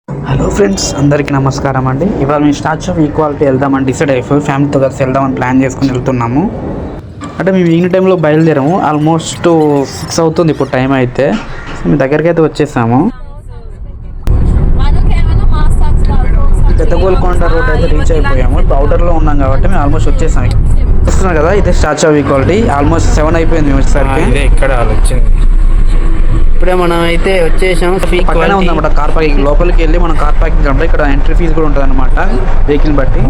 Hello friends, అందరికీ నమస్కారం అండి. ఇవాళ మేము స్టాచ్యూ ఆఫ్ ఈక్వాలిటీ వెళ్దామని డిసైడ్ అయిపోయి ఫ్యామిలీతో కలిసి వెళ్దామని ప్లాన్ చేసుకుని వెళ్తున్నాము. అంటే మేము ఈవినింగ్ టైంలో బయలుదేరాము. ఆల్మోస్ట్ 6 అవుతుంది ఇప్పుడు టైం అయితే. మేము దగ్గరికి అయితే వచ్చేసాము. పెద్ద గోల్కొండ రోడ్ అయితే రీచ్ అయిపోయాము. ఇప్పుడు అవుటర్లో ఉన్నాం కాబట్టి మేము ఆల్మోస్ట్ వచ్చేసాము. చూస్తున్నాం కదా, ఇదే స్టాచ్యూ ఆఫ్ ఈక్వాలిటీ. ఆల్మోస్ట్ 7 అయిపోయింది మేము వచ్చేసరికి. ఇక్కడ వచ్చింది. ఇప్పుడే మనం అయితే వచ్చేసాము. పక్కనే ఉందన్నమాట కార్ పార్కింగ్. లోపలికి వెళ్ళి మనం కార్ పార్కింగ్ అంటే ఇక్కడ ఎంట్రీ ఫీజు కూడా ఉంటుంది అనమాట, వెహికల్ బట్టి.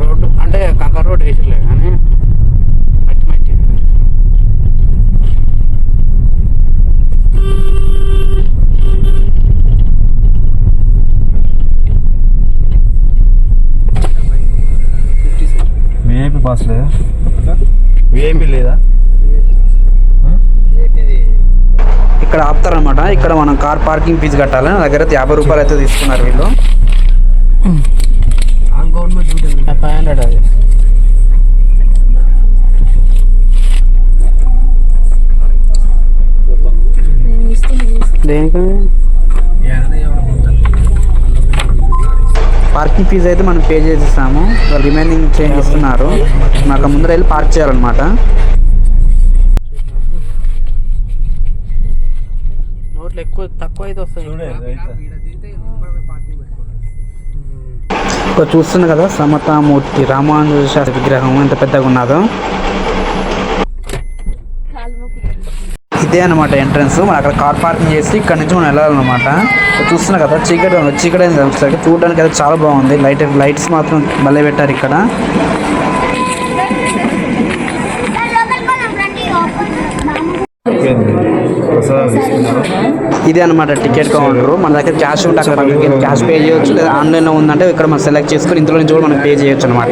రోడ్డు అంటే కంకర్ రోడ్ వేసలేదు కానీ మట్టి మట్టి. విఐపి పాస్ లేదా? విఐపి లేదా? ఇక్కడ ఆపుతారనమాట. ఇక్కడ మనం కార్ పార్కింగ్ ఫీజు కట్టాలి. నా దగ్గర 50 రూపాయలు అయితే తీసుకున్నారు వీళ్ళు. 500 అది. దేనికి పార్కింగ్ ఫీజు అయితే మనం పే చేసేసాము. రిమైనింగ్ చేంజ్ ఇస్తున్నారు. మాకు ముందర వెళ్ళి పార్క్ చేయాలన్నమాట. నోట్లు తక్కువ అయితే వస్తాయి. ఇక్కడ చూస్తున్నా కదా, సమతామూర్తి రామానుజ శాస్త్రి విగ్రహం ఎంత పెద్దగా ఉన్నదో. ఇదే అనమాట ఎంట్రన్స్. మనం అక్కడ కార్ పార్కింగ్ చేసి ఇక్కడ నుంచి మనం వెళ్ళాలన్నమాట. చూస్తున్నా కదా, చీకటి అయింది. చూడడానికి అయితే చాలా బాగుంది. లైట్స్ మాత్రం భలే పెట్టారు ఇక్కడ. ఇదే అనమాట టికెట్ కౌంటర్. మన దగ్గర క్యాష్ ఉంటే అక్కడ క్యాష్ పే చేయొచ్చు, లేదా ఆన్లైన్లో ఉందంటే ఇక్కడ మనం సెలెక్ట్ చేసుకుని ఇందులో నుంచి కూడా మనం పే చేయొచ్చు అనమాట.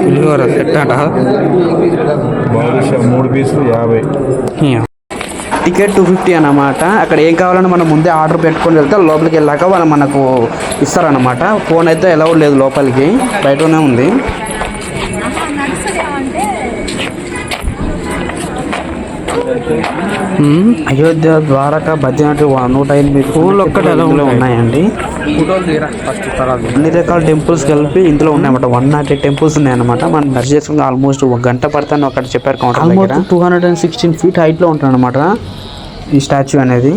పులిహోర సెట్ అట. 3 పీసులు 50. టికెట్ 250 అన్నమాట. అక్కడ ఏం కావాలన్నా మనం ముందే ఆర్డర్ పెట్టుకొని వెళ్తే లోపలికి వెళ్ళాక వాళ్ళు మనకు ఇస్తారన్నమాట. ఫోన్ అయితే అలౌడ్ లేదు లోపలికి, బయటనే ఉంది. అయోధ్య, ద్వారకా, బద్రీనాథ్ 108 ఫోన్లు ఒక్కటి ఇందులో ఉన్నాయండి. అన్ని రకాల టెంపుల్స్ కలిపి ఇందులో ఉన్నాయన్నమాట. 108 టెంపుల్స్ ఉన్నాయన్నమాట. మనం దర్శనం చేసుకుని ఆల్మోస్ట్ 1 గంట పడుతుంది అక్కడ చెప్పారు కౌంటర్. ఆల్మోస్ట్ 216 ఫీట్ హైట్లో ఉంటుంది అనమాట ఈ స్టాచ్యూ అనేది.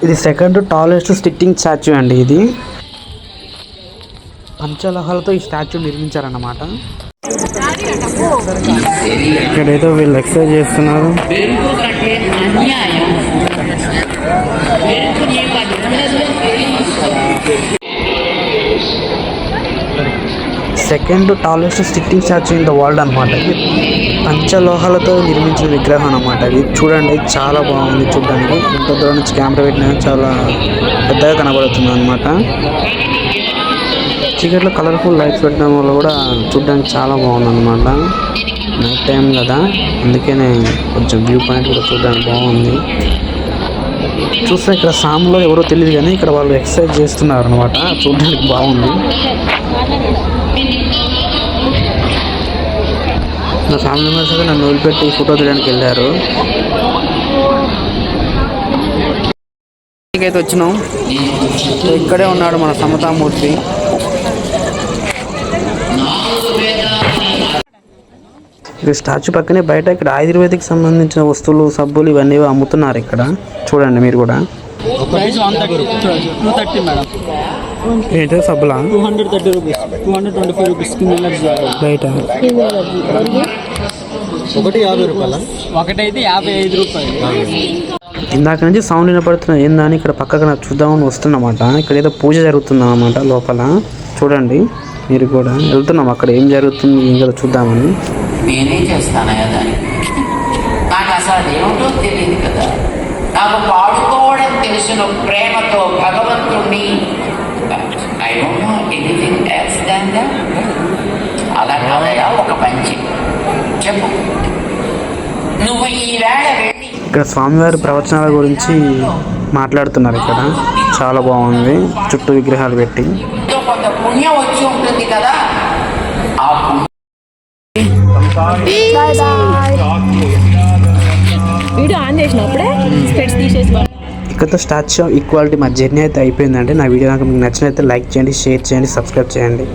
ఇది సెకండ్ టాలెస్ట్ స్టిట్టింగ్ స్టాచ్యూ అండి. ఇది పంచలోహాలతో ఈ స్టాచ్యూ నిర్మించారన్నమాట. ఇక్కడైతే వీళ్ళు ఎక్సర్సైజ్ చేస్తున్నారు. Second tallest sitting statue in the world అనమాట. ఇది పంచలోహాలతో నిర్మించిన విగ్రహం అనమాట. ఇది చూడండి, చాలా బాగుంది చూడడానికి. ఇంత దూరం నుంచి కెమెరా పెట్టినా చాలా పెద్దగా కనబడుతుంది అనమాట. చీకట్లో కలర్ఫుల్ లైట్స్ పెట్టడం వల్ల కూడా చూడడానికి చాలా బాగుంది అనమాట. నైట్ టైం కదా, అందుకనే కొంచెం వ్యూ పాయింట్ కూడా చూడడానికి బాగుంది. చూస్తే ఇక్కడ సామ్లో ఎవరో తెలియదు కానీ ఇక్కడ వాళ్ళు ఎక్సర్సైజ్ చేస్తున్నారు అనమాట. చూడడానికి బాగుంది. నా ఫ్యామిలీ మెంబర్స్ అయితే నన్ను వదిలిపెట్టి ఫోటో తీయడానికి వెళ్ళారు. అయితే వచ్చినాం. ఇక్కడే ఉన్నాడు మన సమతామూర్తి. ఇక్కడ స్టాచ్యూ పక్కనే బయట ఇక్కడ ఆయుర్వేదిక్ సంబంధించిన వస్తువులు, సబ్బులు ఇవన్నీ అమ్ముతున్నారు ఇక్కడ. చూడండి మీరు కూడా. ఏంటో సబ్బులా? 230 రూపీస్, 225 రూపీస్. బయట ఒకటి 50 రూపాయల, ఒకటైతే 55 రూపాయలు. ఇందాక నుంచి సౌండ్ వినపడుతున్నాయి ఏందని ఇక్కడ పక్కన చూద్దామని వస్తున్నమాట. ఇక్కడ ఏదో పూజ జరుగుతుంది అన్నమాట లోపల. చూడండి మీరు కూడా. వెళ్తున్నాం అక్కడ ఏం జరుగుతుంది ఏం కదా చూద్దామని. నేనే చేస్తాను కదా, నాకు అసలు ఏమిటో తెలియదు కదా. నాకు పాడుకోవడం తెలిసిన ప్రేమతో భగవంతుణ్ణి I don't know anything else than that. అలా కాదయా, ఒక పంచి చెప్పు. నువ్వు ఈ వేళ వెళ్ళి ఇక్కడ స్వామివారి ప్రవచనాల గురించి మాట్లాడుతున్నారు ఇక్కడ. చాలా బాగుంది చుట్టూ విగ్రహాలు పెట్టి. ఎంతో కొంత పుణ్యం వచ్చి ఉంటుంది కదా, ఆ పుణ్యం వీడియో ఆన్ చేసినప్పుడే స్పెట్స్ తీసేసి ఇక్కడతో స్టాచ్యూ ఆఫ్ ఈక్వాలిటీ మా జర్నీ అయితే అయిపోయిందండి. నా వీడియో కనుక మీకు నచ్చినైతే లైక్ చేయండి, షేర్ చేయండి, సబ్స్క్రైబ్ చేయండి.